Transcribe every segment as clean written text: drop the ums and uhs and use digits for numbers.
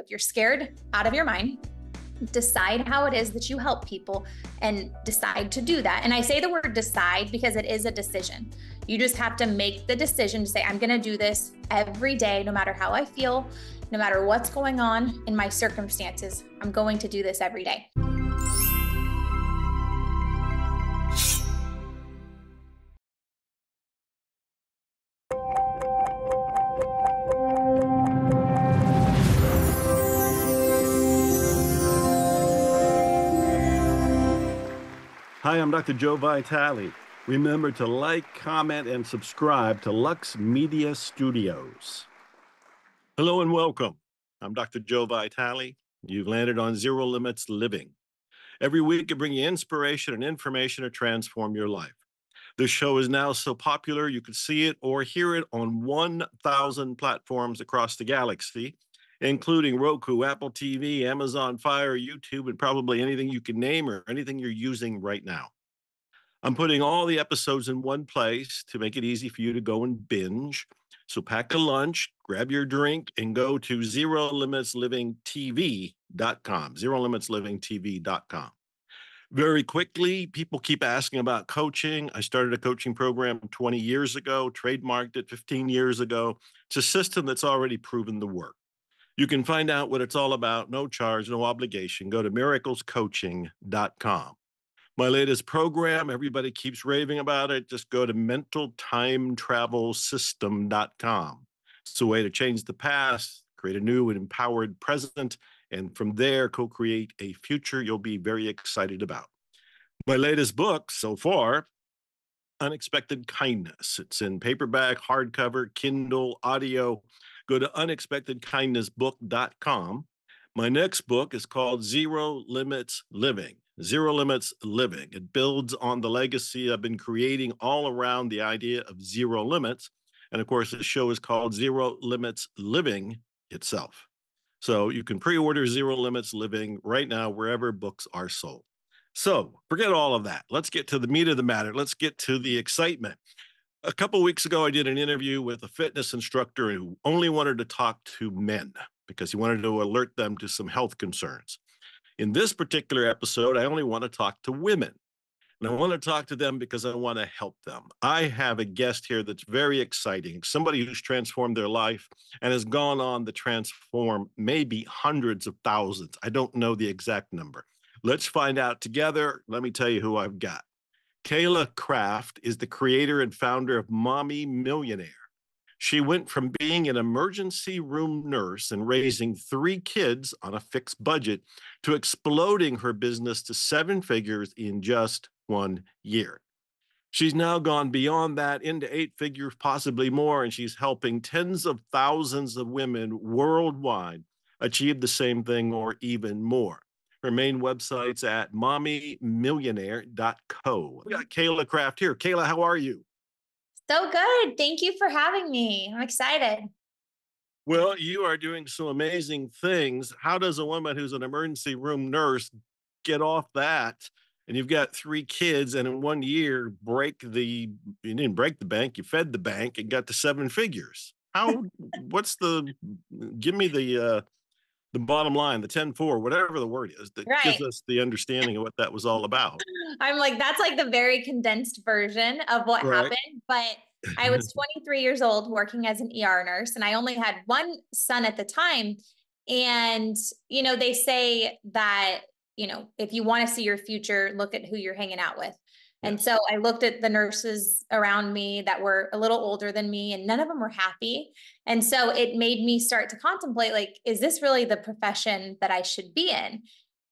If you're scared, out of your mind. Decide how it is that you help people and decide to do that. And I say the word decide because it is a decision. You just have to make the decision to say, I'm going to do this every day, no matter how I feel, no matter what's going on in my circumstances. I'm going to do this every day. Hi, I'm Dr. Joe Vitale. Remember to like, comment, and subscribe to Lux Media Studios. Hello and welcome. I'm Dr. Joe Vitale. You've landed on Zero Limits Living. Every week, I bring you inspiration and information to transform your life. This show is now so popular, you can see it or hear it on 1,000 platforms across the galaxy, including Roku, Apple TV, Amazon Fire, YouTube, and probably anything you can name or anything you're using right now. I'm putting all the episodes in one place to make it easy for you to go and binge. So pack a lunch, grab your drink, and go to ZeroLimitsLivingTV.com, ZeroLimitsLivingTV.com. Very quickly, people keep asking about coaching. I started a coaching program 20 years ago, trademarked it 15 years ago. It's a system that's already proven the work. You can find out what it's all about, no charge, no obligation. Go to miraclescoaching.com. My latest program, everybody keeps raving about it. Just go to mentaltimetravelsystem.com. It's a way to change the past, create a new and empowered present, and from there, co-create a future you'll be very excited about. My latest book so far, Unexpected Kindness. It's in paperback, hardcover, Kindle, audio. Go to unexpectedkindnessbook.com. My next book is called Zero Limits Living. Zero Limits Living. It builds on the legacy I've been creating all around the idea of zero limits. And of course, the show is called Zero Limits Living itself. So you can pre-order Zero Limits Living right now, wherever books are sold. So forget all of that. Let's get to the meat of the matter. Let's get to the excitement. A couple of weeks ago, I did an interview with a fitness instructor who only wanted to talk to men because he wanted to alert them to some health concerns. In this particular episode, I only want to talk to women. And I want to talk to them because I want to help them. I have a guest here that's very exciting, somebody who's transformed their life and has gone on to transform maybe hundreds of thousands. I don't know the exact number. Let's find out together. Let me tell you who I've got. Cayla Craft is the creator and founder of Mommy Millionaire. She went from being an emergency room nurse and raising 3 kids on a fixed budget to exploding her business to 7 figures in just 1 year. She's now gone beyond that into 8 figures, possibly more, and she's helping tens of thousands of women worldwide achieve the same thing or even more. Her main website's at mommymillionaire.co. We got Cayla Craft here. Cayla, how are you? So good. Thank you for having me. I'm excited. Well, you are doing some amazing things. How does a woman who's an emergency room nurse get off that? And you've got 3 kids, and in 1 year, you didn't break the bank, you fed the bank and got to 7 figures. Give me the bottom line, the 10-4, whatever the word is, that gives us the understanding of what that was all about. I'm like, that's like the very condensed version of what happened. But I was 23 years old working as an ER nurse, and I only had 1 son at the time. And, they say that, if you want to see your future, look at who you're hanging out with. And so I looked at the nurses around me that were a little older than me, and none of them were happy. And so it made me start to contemplate, like, is this really the profession that I should be in?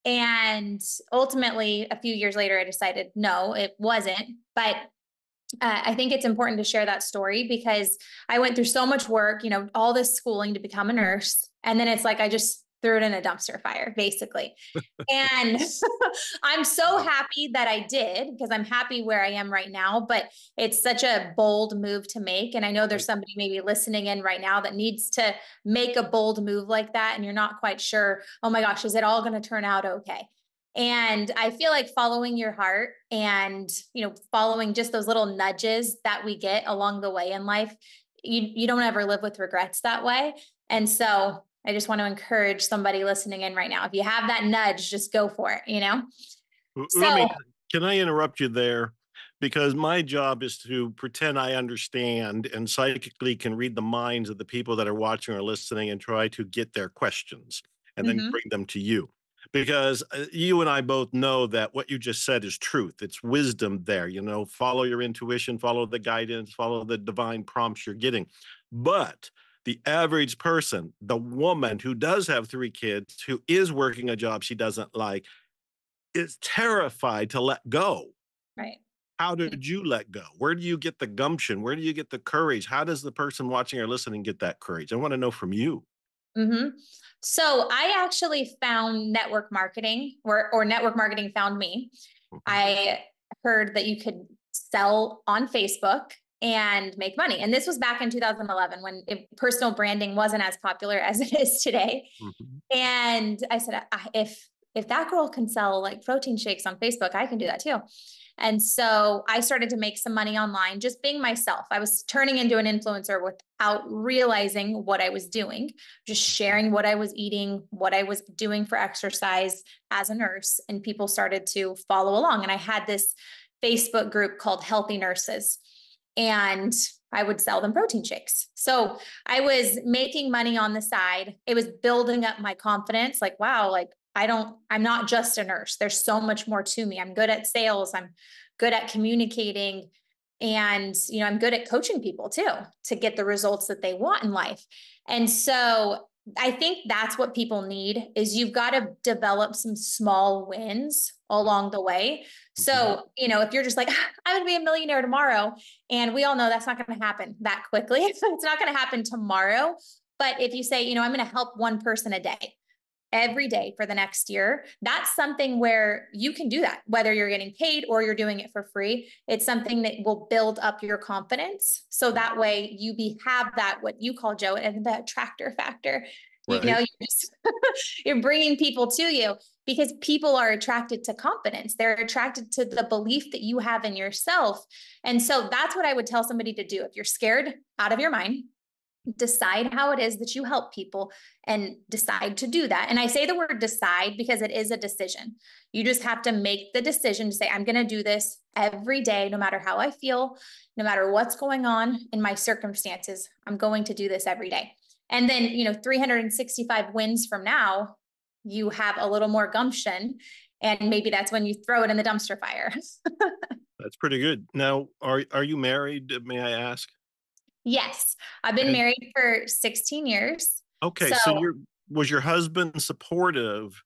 And ultimately, a few years later, I decided, no, it wasn't. But I think it's important to share that story because I went through so much work, all this schooling to become a nurse. And then it's like, I just threw it in a dumpster fire, basically. And I'm so happy that I did, because I'm happy where I am right now, but it's such a bold move to make. And I know there's somebody maybe listening in right now that needs to make a bold move like that. And you're not quite sure, oh my gosh, is it all going to turn out okay? And I feel like following your heart and, following just those little nudges that we get along the way in life, you don't ever live with regrets that way. And so I just want to encourage somebody listening in right now. If you have that nudge, just go for it, Let So, me, can I interrupt you there? Because my job is to pretend I understand and psychically can read the minds of the people that are watching or listening and try to get their questions and then mhm, bring them to you. Because you and I both know that what you just said is truth. It's wisdom there. Follow your intuition, follow the guidance, follow the divine prompts you're getting. But the average person, the woman who does have 3 kids, who is working a job she doesn't like, is terrified to let go. right. How did you let go? Where do you get the gumption? Where do you get the courage? How does the person watching or listening get that courage? I want to know from you. hmm So I actually found network marketing, or network marketing found me. Mhm. I heard that you could sell on Facebook and make money. And this was back in 2011 when personal branding wasn't as popular as it is today. Mhm. And I said, if that girl can sell like protein shakes on Facebook, I can do that too. And so I started to make some money online, just being myself. I was turning into an influencer without realizing what I was doing, just sharing what I was eating, what I was doing for exercise as a nurse. And people started to follow along. And I had this Facebook group called Healthy Nurses. And I would sell them protein shakes. So I was making money on the side. It was building up my confidence. Like, wow, like I'm not just a nurse. There's so much more to me. I'm good at sales. I'm good at communicating. And, I'm good at coaching people too, to get the results that they want in life. And so I think that's what people need is you've got to develop some small wins along the way. Mhm. So, if you're just like, I'm going to be a millionaire tomorrow, and we all know that's not going to happen that quickly. It's not going to happen tomorrow. But if you say, I'm going to help one person a day, every day for the next year, that's something where you can do that, whether you're getting paid or you're doing it for free. It's something that will build up your confidence. So that way have that, what you call, Joe, and the attractor factor. Right. You're bringing people to you because people are attracted to confidence. They're attracted to the belief that you have in yourself. And so that's what I would tell somebody to do. If you're scared out of your mind, decide how it is that you help people and decide to do that. And I say the word decide because it is a decision. You just have to make the decision to say, I'm going to do this every day, no matter how I feel, no matter what's going on in my circumstances. I'm going to do this every day. And then, 365 wins from now, you have a little more gumption. And maybe that's when you throw it in the dumpster fire. That's pretty good. Now, are you married? May I ask? Yes, I've been And married for 16 years. okay, So so was your husband supportive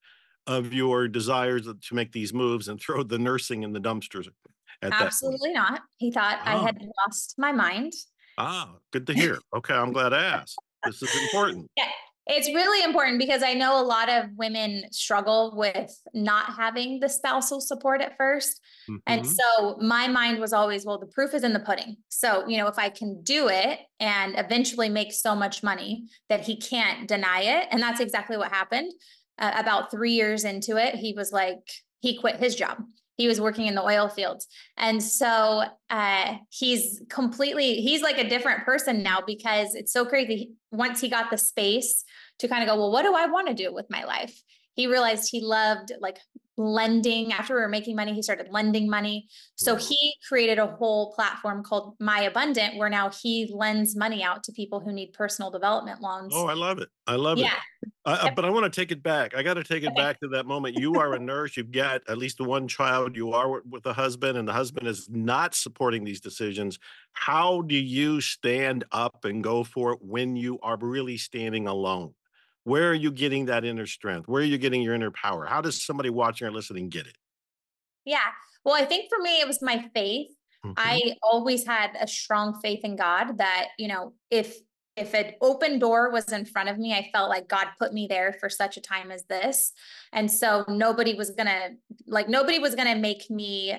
of your desires to make these moves and throw the nursing in the dumpsters at that point? absolutely not. He thought I Ah, had lost my mind. good to hear. Okay, I'm glad I asked. This is important. Yeah, it's really important because I know a lot of women struggle with not having the spousal support at first. And Mhm. so my mind was always, well, the proof is in the pudding. So, if I can do it and eventually make so much money that he can't deny it. And that's exactly what happened. About 3 years into it, he was like, he quit his job. He was working in the oil fields. And so he's like a different person now because it's so crazy. Once he got the space to kind of go, well, what do I want to do with my life? He realized he loved like lending. After we were making money, he started lending money. So Mm. he created a whole platform called My Abundant, where now he lends money out to people who need personal development loans. Oh, I love it. I love it. Yeah. Yep. But I want to take it back. I got to take it Okay. back to that moment. You are a nurse. You've got at least the one child. You are with a husband, and the husband is not supporting these decisions. How do you stand up and go for it when you are really standing alone? Where are you getting that inner strength? Where are you getting your inner power? How does somebody watching or listening get it? Yeah. Well, I think for me, it was my faith. Mhm. I always had a strong faith in God that, if an open door was in front of me, I felt like God put me there for such a time as this. And so nobody was gonna make me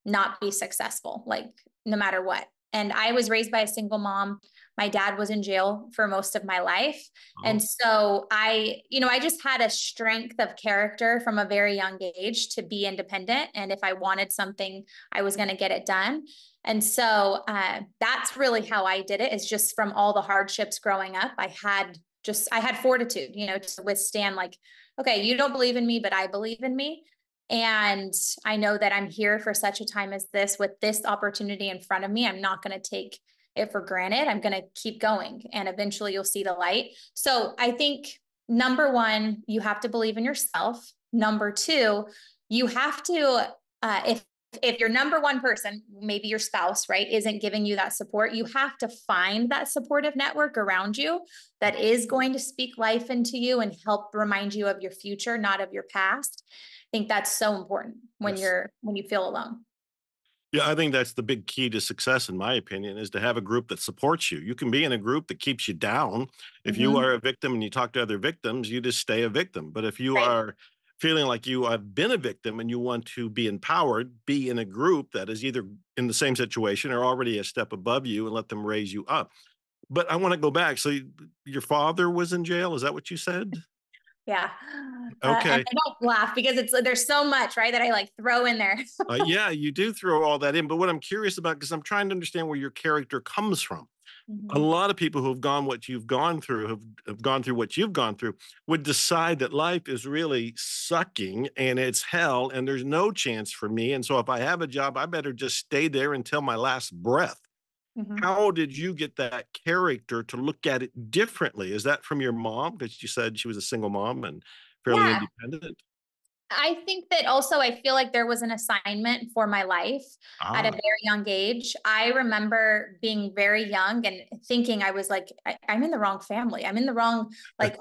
not be successful, like no matter what. And I was raised by a single mom. My dad was in jail for most of my life. And Oh, so I just had a strength of character from a very young age to be independent. And if I wanted something, I was going to get it done. And so that's really how I did it, is just from all the hardships growing up. I had I had fortitude, to withstand like, okay, you don't believe in me, but I believe in me. And I know that I'm here for such a time as this with this opportunity in front of me. I'm not going to take it for granted. I'm going to keep going and eventually you'll see the light. So I think number one, you have to believe in yourself. Number two, you have to, if your number one person, maybe your spouse, right, isn't giving you that support, you have to find that supportive network around you that is going to speak life into you and help remind you of your future, not of your past. I think that's so important when Yes. you feel alone. Yeah, I think that's the big key to success, in my opinion, is to have a group that supports you. You can be in a group that keeps you down. If you Mm-hmm. are a victim and you talk to other victims, you just stay a victim. But if you Right. are feeling like you have been a victim and you want to be empowered, be in a group that is either in the same situation or already a step above you and let them raise you up. But I want to go back. So your father was in jail. Is that what you said? Yeah. And Okay. I don't laugh because there's so much, right, that I like throw in there. Yeah, you do throw all that in. But what I'm curious about, because I'm trying to understand where your character comes from. A Mm-hmm. lot of people who have gone what you've gone through, have gone through what you've gone through, would decide that life is really sucking and it's hell and there's no chance for me. And so if I have a job, I better just stay there until my last breath. Mm-hmm. How did you get that character to look at it differently? Is that from your mom? Because you said she was a single mom and fairly Yeah. independent. I think that also I feel like there was an assignment for my life at a Ah, very young age. I remember being very young and thinking I was like, I'm in the wrong family. I'm in the wrong, like,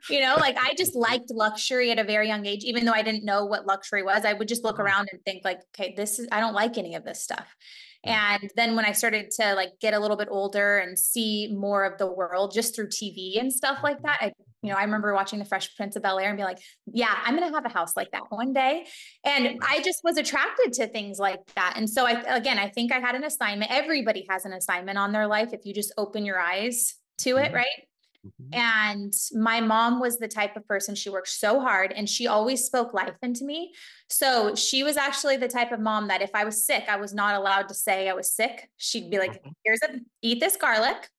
like I just liked luxury at a very young age, even though I didn't know what luxury was. I would just look oh, around and think like, okay, I don't like any of this stuff. yeah. And then when I started to like get a little bit older and see more of the world just through TV and stuff like Mhm, that, I remember watching The Fresh Prince of Bel-Air and be like, yeah, I'm going to have a house like that one day. And right. I just was attracted to things like that. And so I think I had an assignment. Everybody has an assignment on their life if you just open your eyes to it, Mhm, right? mhm, And my mom was the type of person, she worked so hard and she always spoke life into me. So she was actually the type of mom that if I was sick, I was not allowed to say I was sick. She'd be like, mhm. eat this garlic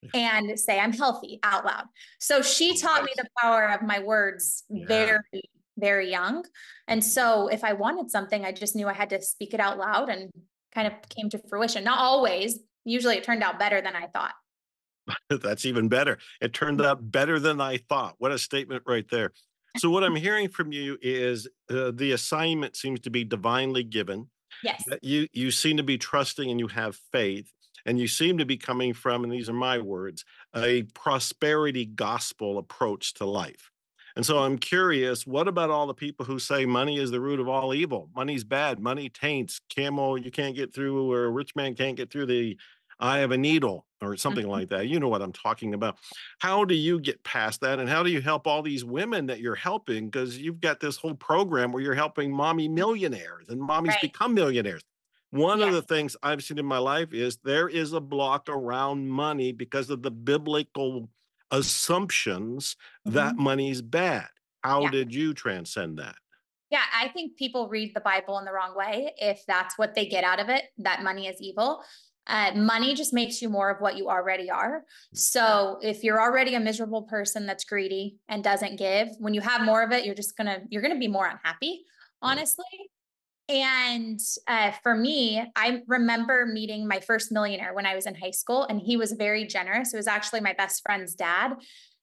Yeah. and say I'm healthy out loud. So she Oh, taught me nice. the power of my words Yeah. very, very young. And so if I wanted something, I just knew I had to speak it out loud and kind of came to fruition. Not always. Usually it turned out better than I thought. That's even better. It turned out better than I thought. What a statement right there. So, what I'm hearing from you is the assignment seems to be divinely given. Yes. That you seem to be trusting and you have faith, and you seem to be coming from, and these are my words, a prosperity gospel approach to life. And so I'm curious, what about all the people who say money is the root of all evil? Money's bad, money taints, camel, you can't get through, or a rich man can't get through the eye of a needle, or something Mhm. like that. You know what I'm talking about. How do you get past that? And how do you help all these women that you're helping? Because you've got this whole program where you're helping mommy millionaires and mommies Right. become millionaires. One of Yes. the things I've seen in my life is there is a block around money because of the biblical assumptions that Mhm. money's bad. How Yeah. did you transcend that? Yeah. I think people read the Bible in the wrong way if that's what they get out of it, that money is evil. Money just makes you more of what you already are. So if you're already a miserable person that's greedy and doesn't give, when you have more of it, you're gonna be more unhappy, Right. honestly. And for me, I remember meeting my first millionaire when I was in high school, and he was very generous. It was actually my best friend's dad.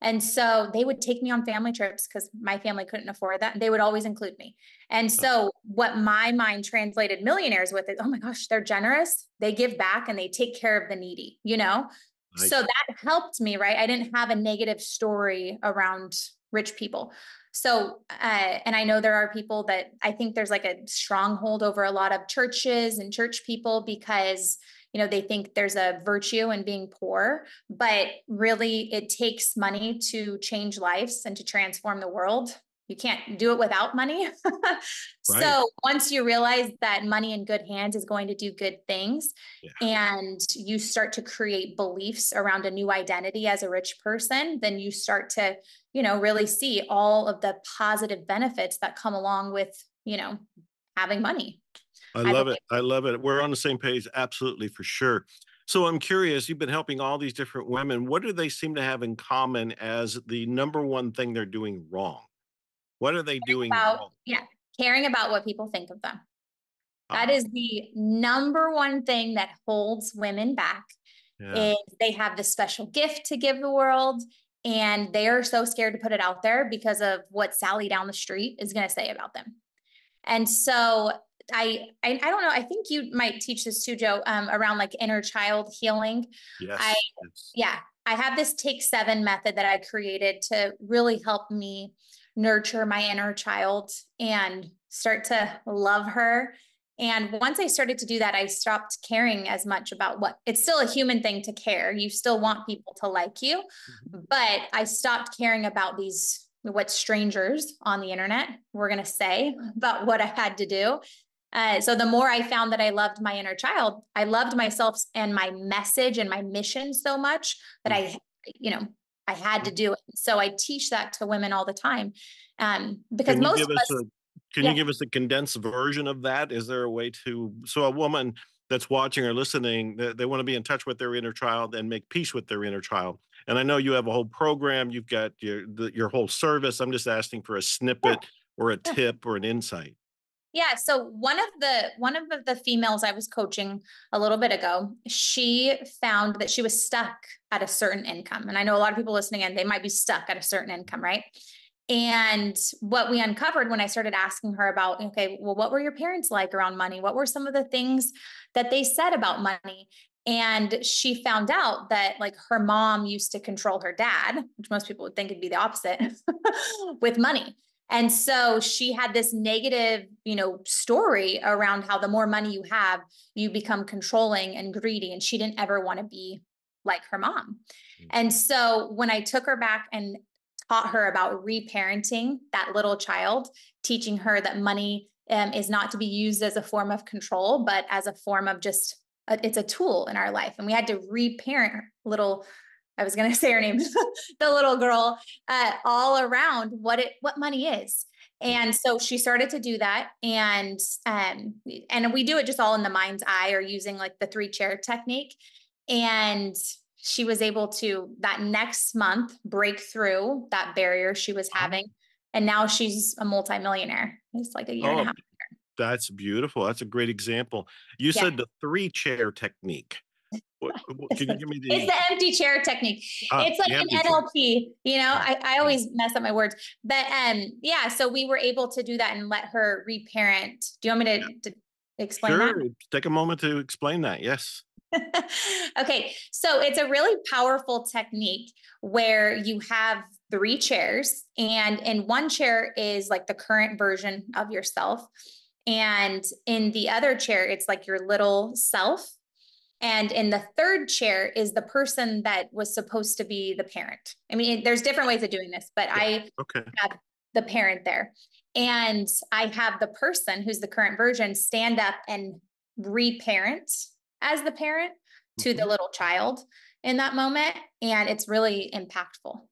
And so they would take me on family trips because my family couldn't afford that. They would always include me. And Oh, so, what my mind translated millionaires with is, oh my gosh, they're generous. They give back and they take care of the needy, you know? So nice. that helped me, right? I didn't have a negative story around rich people. So, and I know there are people that I think there's like a stronghold over a lot of churches and church people because, they think there's a virtue in being poor, but really it takes money to change lives and to transform the world. You can't do it without money. Right. So once you realize that money in good hands is going to do good things, Yeah. and you start to create beliefs around a new identity as a rich person, then you start to really see all of the positive benefits that come along with, having money, I I love it. believe. I love it. We're on the same page, absolutely, for sure. So I'm curious, you've been helping all these different women. What do they seem to have in common as the number one thing they're doing wrong? What are they doing About, wrong? yeah, caring about what people think of them. That Ah, is the number one thing that holds women back. yeah. Is they have this special gift to give the world, and they are so scared to put it out there because of what Sally down the street is going to say about them. And so I don't know. I think you might teach this too, Joe, around like inner child healing. I Yes. It's, Yeah, I have this take 7 method that I created to really help me nurture my inner child and start to love her. And once I started to do that, I stopped caring as much about what it's still a human thing to care. You still want people to like you, Mhm. but I stopped caring about these what strangers on the internet were going to say about what I had to do. So the more I found that I loved my inner child, I loved myself and my message and my mission so much that you know, I had to do it. So I teach that to women all the time. Because Can you most give of us us, a can you yeah, give us a condensed version of that? Is there a way to so a woman that's watching or listening, they want to be in touch with their inner child and make peace with their inner child. And I know you have a whole program, you've got your whole service. I'm just asking for a yeah, snippet or a yeah. tip or an insight. Yeah, so one of the females I was coaching a little bit ago, she found that she was stuck at a certain income. And I know a lot of people listening in, they might be stuck at a certain income, right? And what we uncovered when I started asking her about, okay, well, what were your parents like around money? What were some of the things that they said about money? And she found out that like her mom used to control her dad, which most people would think it'd be the opposite with money. And so she had this negative, story around how the more money you have, you become controlling and greedy. And she didn't ever want to be like her mom. And so when I took her back and taught her about reparenting that little child, teaching her that money is not to be used as a form of control, but as a form of just, it's a tool in our life. And we had to reparent little, I was going to say her name, the little girl, all around what money is. And so she started to do that, and we do it just all in the mind's eye or using like the 3-chair technique. And she was able to that next month break through that barrier she was Oh, having, and now she's a multimillionaire. It's like a year and a oh, half. that's beautiful. That's a great example. You Yeah. said the 3-chair technique. Can you give me It's the the empty chair technique. It's like the empty an chair? NLP, Yeah. I Yeah. always mess up my words, but yeah, so we were able to do that and let her reparent. Do you want me to explain that? Sure. Take a moment to explain that. Yes. Okay, so it's a really powerful technique where you have 3 chairs, and in one chair is like the current version of yourself. And in the other chair, it's like your little self. And in the third chair is the person that was supposed to be the parent. I mean, there's different ways of doing this, but Yeah. I Okay. have the parent there. And I have the person who's the current version stand up and reparent as the parent to the Mhm. little child in that moment. And it's really impactful.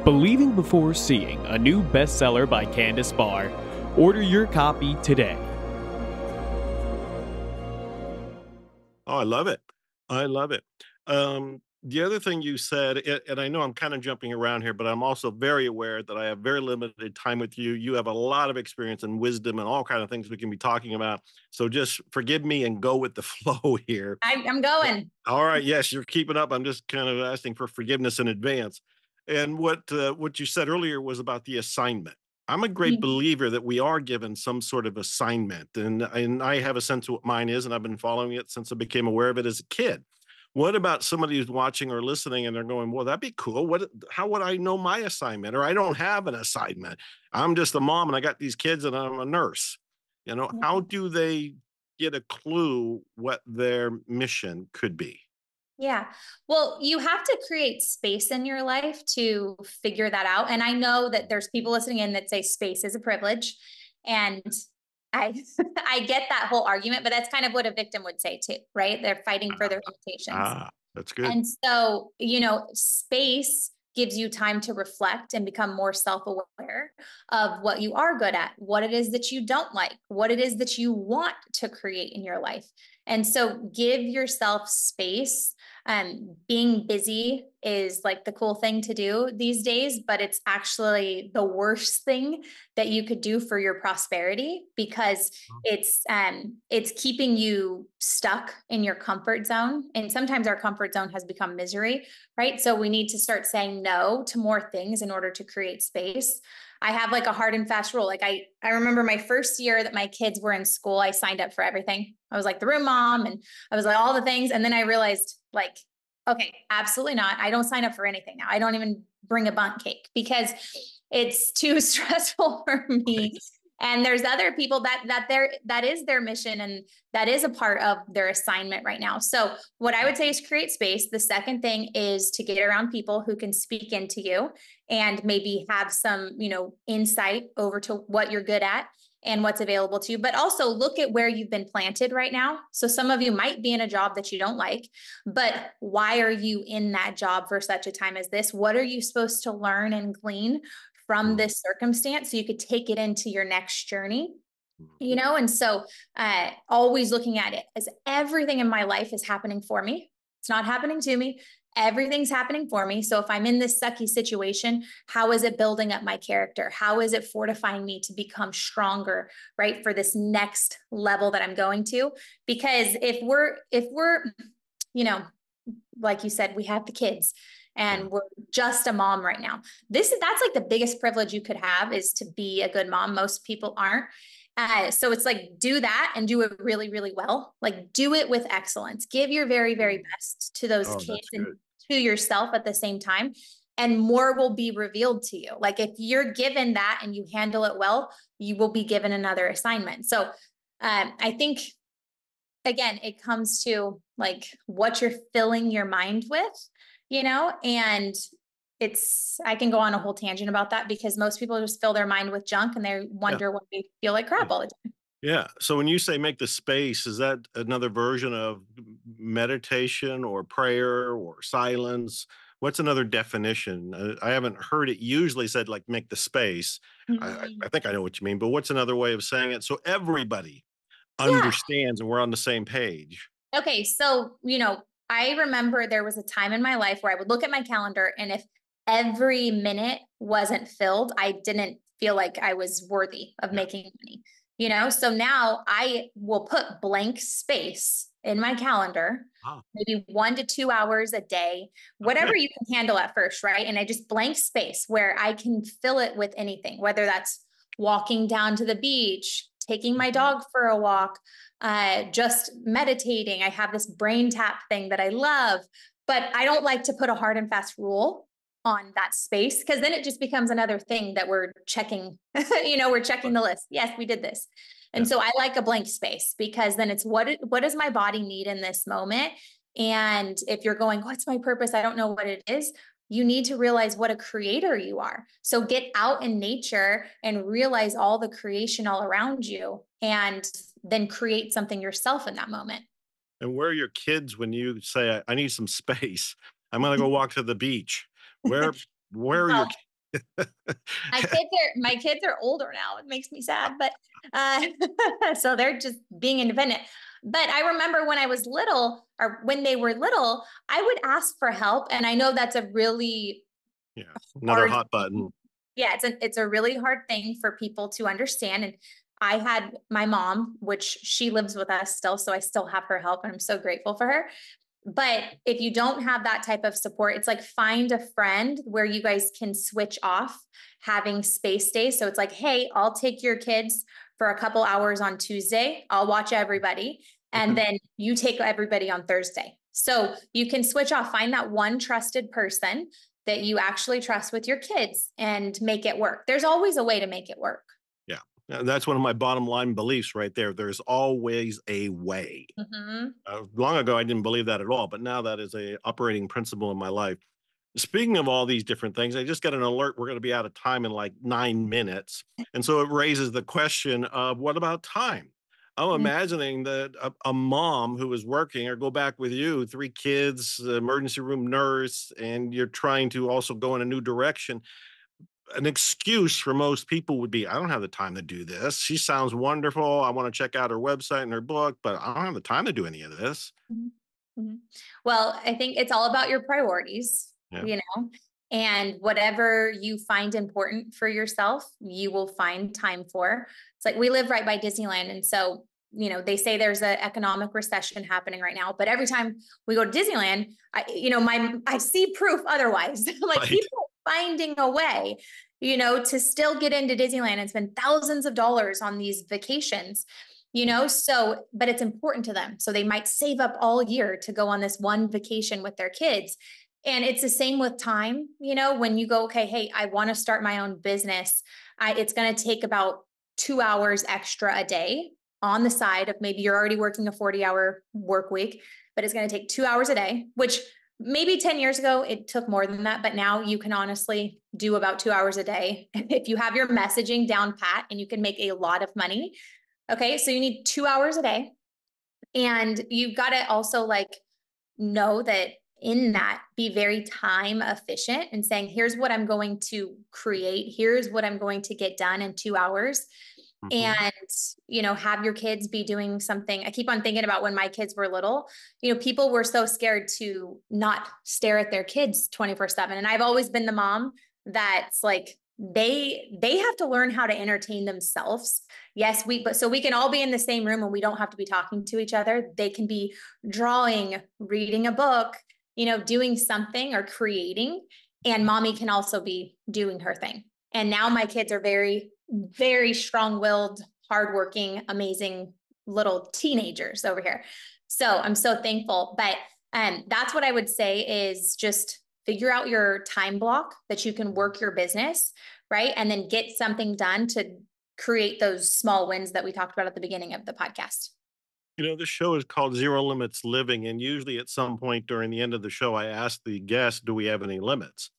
Believing Before Seeing, a new bestseller by Candace Barr. Order your copy today. Oh, I love it. I love it. The other thing you said, and I know I'm kind of jumping around here, but I'm also very aware that I have very limited time with you. You have a lot of experience and wisdom and all kind of things we can be talking about. So just forgive me and go with the flow here. I'm going. All right. Yes, you're keeping up. I'm just kind of asking for forgiveness in advance. And what you said earlier was about the assignment. I'm a great believer that we are given some sort of assignment, and I have a sense of what mine is, and I've been following it since I became aware of it as a kid. What about somebody who's watching or listening and they're going, "Well, that'd be cool. How would I know my assignment? Or I don't have an assignment. I'm just a mom and I got these kids and I'm a nurse." How do they get a clue what their mission could be? Yeah. Well, you have to create space in your life to figure that out. And I know that there's people listening in that say space is a privilege. And I I get that whole argument, but that's kind of what a victim would say too, right? They're fighting for their limitations. Ah, that's good. And so, space gives you time to reflect and become more self-aware of what you are good at, what it is that you don't like, what it is that you want to create in your life. And so give yourself space. Being busy is like the cool thing to do these days, but it's actually the worst thing that you could do for your prosperity, because it's keeping you stuck in your comfort zone. And sometimes our comfort zone has become misery, right? So we need to start saying no to more things in order to create space. I have like a hard and fast rule. Like I remember my first year that my kids were in school, I signed up for everything. I was like the room mom, and I was like all the things. And then I realized, like, okay, absolutely not. I don't sign up for anything now. I don't even bring a bundt cake because it's too stressful for me. And there's other people that is their mission, and that is a part of their assignment right now. So what I would say is create space. The second thing is to get around people who can speak into you and maybe have some, insight over to what you're good at and what's available to you, but also look at where you've been planted right now. So some of you might be in a job that you don't like, but why are you in that job for such a time as this? What are you supposed to learn and glean from this circumstance so you could take it into your next journey? And so always looking at it as everything in my life is happening for me. It's not happening to me. Everything's happening for me. So if I'm in this sucky situation, how is it building up my character? How is it fortifying me to become stronger, right? For this next level that I'm going to? Because if we're, like you said, we have the kids and we're just a mom right now. That's like the biggest privilege you could have, is to be a good mom. Most people aren't. So it's like, do that and do it really, really well. Like, do it with excellence. Give your very, very best to those kids and to yourself at the same time. And more will be revealed to you. Like, if you're given that and you handle it well, you will be given another assignment. So I think, again, it comes to like what you're filling your mind with, and I can go on a whole tangent about that, because most people just fill their mind with junk and they wonder why they feel like crap all the time. Yeah. So when you say make the space, is that another version of meditation or prayer or silence? What's another definition? I haven't heard it usually said like make the space. I think I know what you mean, but what's another way of saying it so everybody understands and we're on the same page? Okay. So, I remember there was a time in my life where I would look at my calendar, and if every minute wasn't filled, I didn't feel like I was worthy of making money, so now I will put blank space in my calendar, maybe 1 to 2 hours a day, whatever you can handle at first, right? And I just blank space where I can fill it with anything, whether that's walking down to the beach, taking my dog for a walk, just meditating. I have this brain tap thing that I love, but I don't like to put a hard and fast rule on that space, because then it just becomes another thing that we're checking, we're checking the list. Yes, we did this. And so I like a blank space, because then it's what does my body need in this moment? And if you're going, what's my purpose? I don't know what it is. You need to realize what a creator you are. So get out in nature and realize all the creation all around you, and then create something yourself in that moment. And where are your kids when you say, I need some space? I'm going to go walk to the beach. Where are your kids? My kids are older now. It makes me sad, but so they're just being independent. But I remember when I was little, or when they were little, I would ask for help. And I know that's a really another hot button. Yeah, it's a really hard thing for people to understand. And I had my mom, which she lives with us still, so I still have her help, and I'm so grateful for her. But if you don't have that type of support, it's like, find a friend where you guys can switch off having space days. So it's like, hey, I'll take your kids for a couple hours on Tuesday. I'll watch everybody. And then you take everybody on Thursday. So you can switch off, find that one trusted person that you actually trust with your kids and make it work. There's always a way to make it work. Yeah. That's one of my bottom line beliefs right there. There's always a way. Long ago, I didn't believe that at all, but now that is a operating principle in my life. Speaking of all these different things, I just got an alert. We're going to be out of time in like 9 minutes. And so it raises the question of, what about time? I'm imagining that a mom who is working or go back with you, 3 kids, emergency room nurse, and you're trying to also go in a new direction. An excuse for most people would be, I don't have the time to do this. She sounds wonderful. I want to check out her website and her book, but I don't have the time to do any of this. Mhm. Mhm. Well, I think it's all about your priorities, Yeah. you know, and whatever you find important for yourself, you will find time for. It's like we live right by Disneyland. And so, they say there's an economic recession happening right now, but every time we go to Disneyland, I see proof otherwise. Like Right. people finding a way, to still get into Disneyland and spend thousands of dollars on these vacations. So, but it's important to them. So they might save up all year to go on this one vacation with their kids. And it's the same with time, when you go, okay, hey, I want to start my own business. It's going to take about 2 hours extra a day on the side of maybe you're already working a 40-hour work week, but it's going to take 2 hours a day, which maybe 10 years ago, it took more than that. But now you can honestly do about 2 hours a day. If you have your messaging down pat and you can make a lot of money. Okay, so you need 2 hours a day. And you've got to also know that in that, be very time efficient and saying, here's what I'm going to create. Here's what I'm going to get done in 2 hours. And, have your kids be doing something. I keep on thinking about when my kids were little, people were so scared to not stare at their kids 24/7. And I've always been the mom that's like, they have to learn how to entertain themselves. Yes, but so we can all be in the same room and we don't have to be talking to each other. They can be drawing, reading a book, doing something or creating. And mommy can also be doing her thing. And now my kids are very, very strong-willed, hardworking, amazing little teenagers over here. So I'm so thankful. But that's what I would say is just figure out your time block that you can work your business, right? And then get something done to create those small wins that we talked about at the beginning of the podcast. This show is called Zero Limits Living. And usually at some point during the end of the show, I ask the guest, do we have any limits?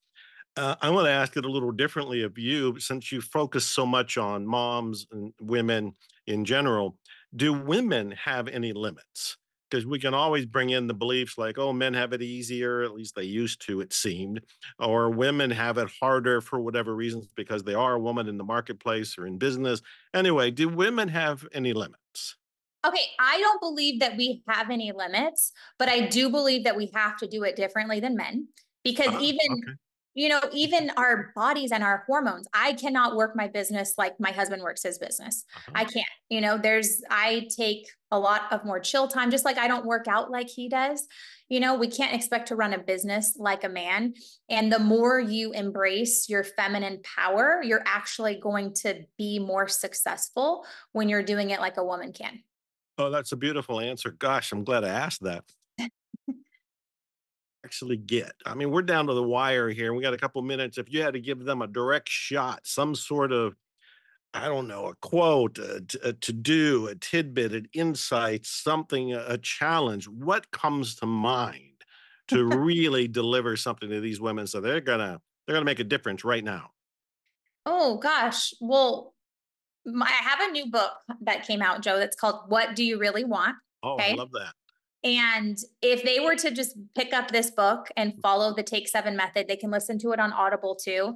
I want to ask it a little differently of you, since you focus so much on moms and women in general. Do women have any limits? Because we can always bring in the beliefs like, oh, men have it easier, at least they used to, it seemed, or women have it harder for whatever reasons because they are a woman in the marketplace or in business. Anyway, do women have any limits? Okay, I don't believe that we have any limits, but I do believe that we have to do it differently than men because Okay. even our bodies and our hormones, I cannot work my business like my husband works his business. I can't, I take a lot of more chill time, just like I don't work out like he does. We can't expect to run a business like a man. And the more you embrace your feminine power, you're actually going to be more successful when you're doing it like a woman can. Oh, that's a beautiful answer. Gosh, I'm glad I asked that. Actually get. I mean, we're down to the wire here. We got a couple minutes. If you had to give them a direct shot, some sort of, I don't know, a quote, a to do, a tidbit, an insight, something, a challenge, what comes to mind to really deliver something to these women so they're gonna make a difference right now? Oh gosh. Well, I have a new book that came out, Joe, that's called What Do You Really Want? Oh, I Okay. love that. And if they were to just pick up this book and follow the Take 7 method, they can listen to it on Audible too.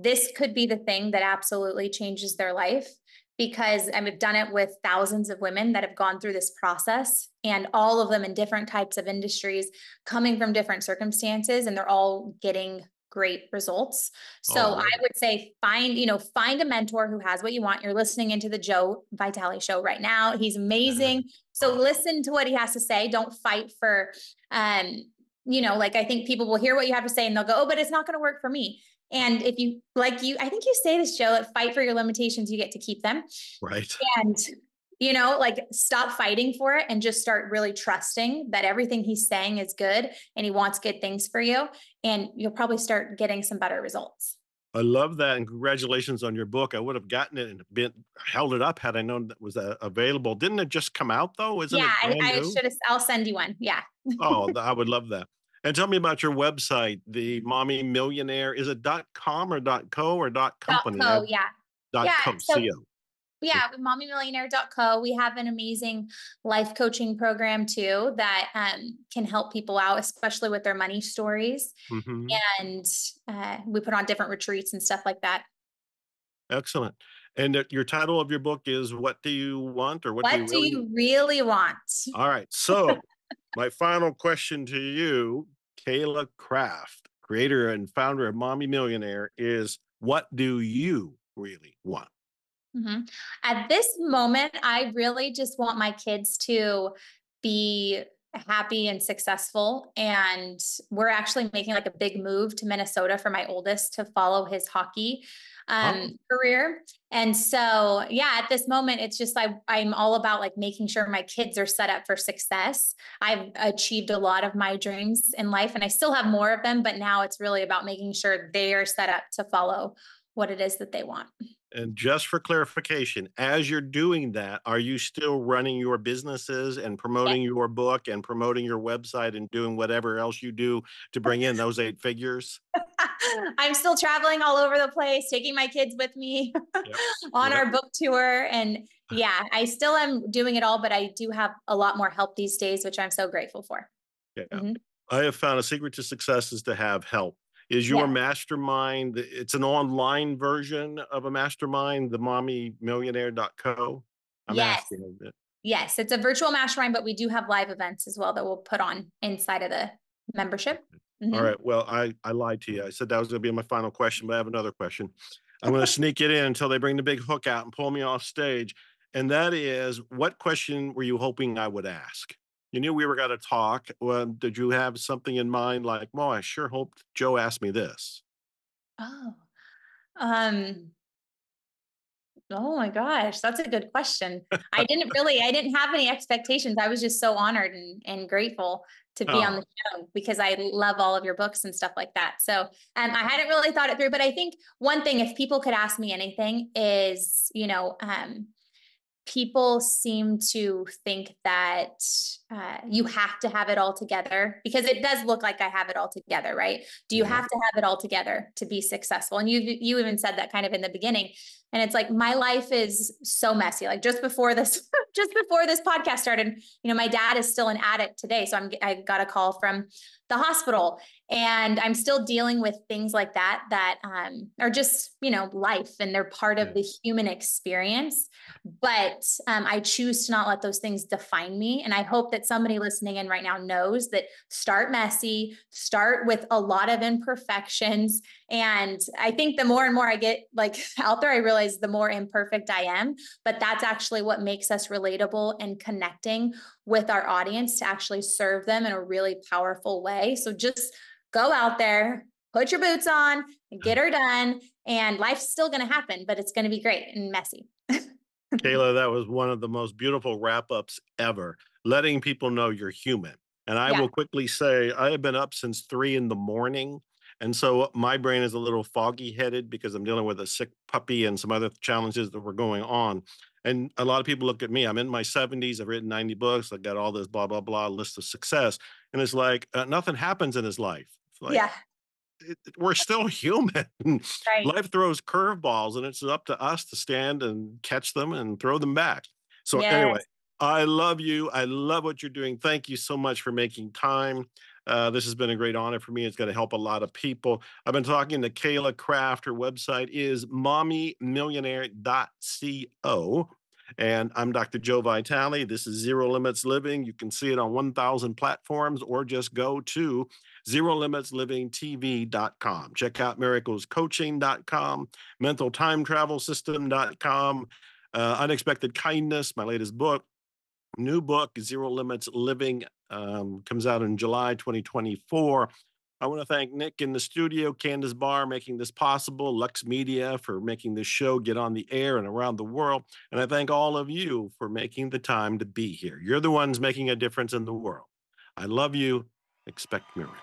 This could be the thing that absolutely changes their life because I've done it with thousands of women that have gone through this process and all of them in different types of industries coming from different circumstances, and they're all getting great results. Oh, I So love I it. would say find a mentor who has what you want. You're listening into the Joe Vitale show right now. He's amazing. So Oh, listen to what he has to say. Don't fight for, I think people will hear what you have to say and they'll go, oh, but it's not going to work for me. And if you, I think you say this, Joe, that fight for your limitations, you get to keep them. right. And, stop fighting for it and just start really trusting that everything he's saying is good and he wants good things for you. And you'll probably start getting some better results. I love that, and congratulations on your book. I would have gotten it and held it up had I known that was available. Didn't it just come out though? Isn't Yeah, it brand I new? should have, I'll send you one. Yeah. Oh, I would love that. And tell me about your website, the Mommy Millionaire. Is it .com or .co or Dot .company? co. Yeah. Yeah. .co, So C-O. Yeah, mommymillionaire.co. We have an amazing life coaching program too that can help people out, especially with their money stories. Mm-hmm. And we put on different retreats and stuff like that. Excellent. And your title of your book is What Do You Want, or What Do You What do Really? you really want? All right. So my final question to you, Cayla Craft, creator and founder of Mommy Millionaire, is what do you really want? Mhm. At this moment, I really just want my kids to be happy and successful. And we're actually making like a big move to Minnesota for my oldest to follow his hockey Oh, career. And so, yeah, at this moment, it's just I'm all about like making sure my kids are set up for success. I've achieved a lot of my dreams in life, and I still have more of them, but now it's really about making sure they are set up to follow what it is that they want. and just for clarification, as you're doing that, are you still running your businesses and Yeah. promoting your book and promoting your website and doing whatever else you do to bring in those 8 figures? I'm still traveling all over the place, taking my kids with me Yep. on Yep. our book tour. And yeah, I still am doing it all, but I do have a lot more help these days, which I'm so grateful for. Yeah. Mhm. I have found a secret to success is to have help. Is your Yeah. mastermind, it's an online version of a mastermind, the mommymillionaire.co? I'm Yes. asking a bit. Yes. It's a virtual mastermind, but we do have live events as well that we'll put on inside of the membership. All Mhm. right. Well, I lied to you. I said that was going to be my final question, but I have another question. I'm going to sneak it in until they bring the big hook out and pull me off stage. And that is, what question were you hoping I would ask? You knew we were going to talk. Well, did you have something in mind like, well, I sure hoped Joe asked me this? Oh, um, oh my gosh, that's a good question. I didn't have any expectations. I was just so honored and grateful to be on the Oh, show because I love all of your books and stuff like that. So, I hadn't really thought it through, but I think one thing, if people could ask me anything is, people seem to think that you have to have it all together because it does look like I have it all together, right? Do you yeah. have to have it all together to be successful? And you even said that kind of in the beginning. And it's like my life is so messy. Like just before this, just before this podcast started, my dad is still an addict today. So I got a call from the hospital, and I'm still dealing with things like that are just life, and they're part Yeah. of the human experience. But I choose to not let those things define me. And I hope that somebody listening in right now knows that start messy, start with a lot of imperfections. And I think the more and more I get like out there, I realize the more imperfect I am. But that's actually what makes us relatable and connecting with our audience to actually serve them in a really powerful way. So just go out there, put your boots on, and get her done. And life's still going to happen, but it's going to be great and messy. Cayla, that was one of the most beautiful wrap ups ever, letting people know you're human. And I Yeah. will quickly say, I have been up since 3 in the morning. And so my brain is a little foggy headed because I'm dealing with a sick puppy and some other challenges that were going on. And a lot of people look at me, I'm in my 70s, I've written 90 books, I've got all this blah, blah, blah list of success. And it's like, nothing happens in his life. It's like, Yeah. we're still human. Right. Life throws curveballs, and it's up to us to stand and catch them and throw them back. So, anyway, Yes. I love you. I love what you're doing. Thank you so much for making time. This has been a great honor for me. It's going to help a lot of people. I've been talking to Cayla Craft. Her website is mommymillionaire.co. And I'm Dr. Joe Vitale. This is Zero Limits Living. You can see it on 1,000 platforms or just go to ZeroLimitsLivingTV.com. Check out miraclescoaching.com, mentaltimetravelsystem.com, Unexpected Kindness, my latest book. New book, Zero Limits Living, comes out in July 2024. I want to thank Nick in the studio, Candace Barr making this possible, Lux Media for making this show get on the air and around the world. And I thank all of you for making the time to be here. You're the ones making a difference in the world. I love you. Expect miracles.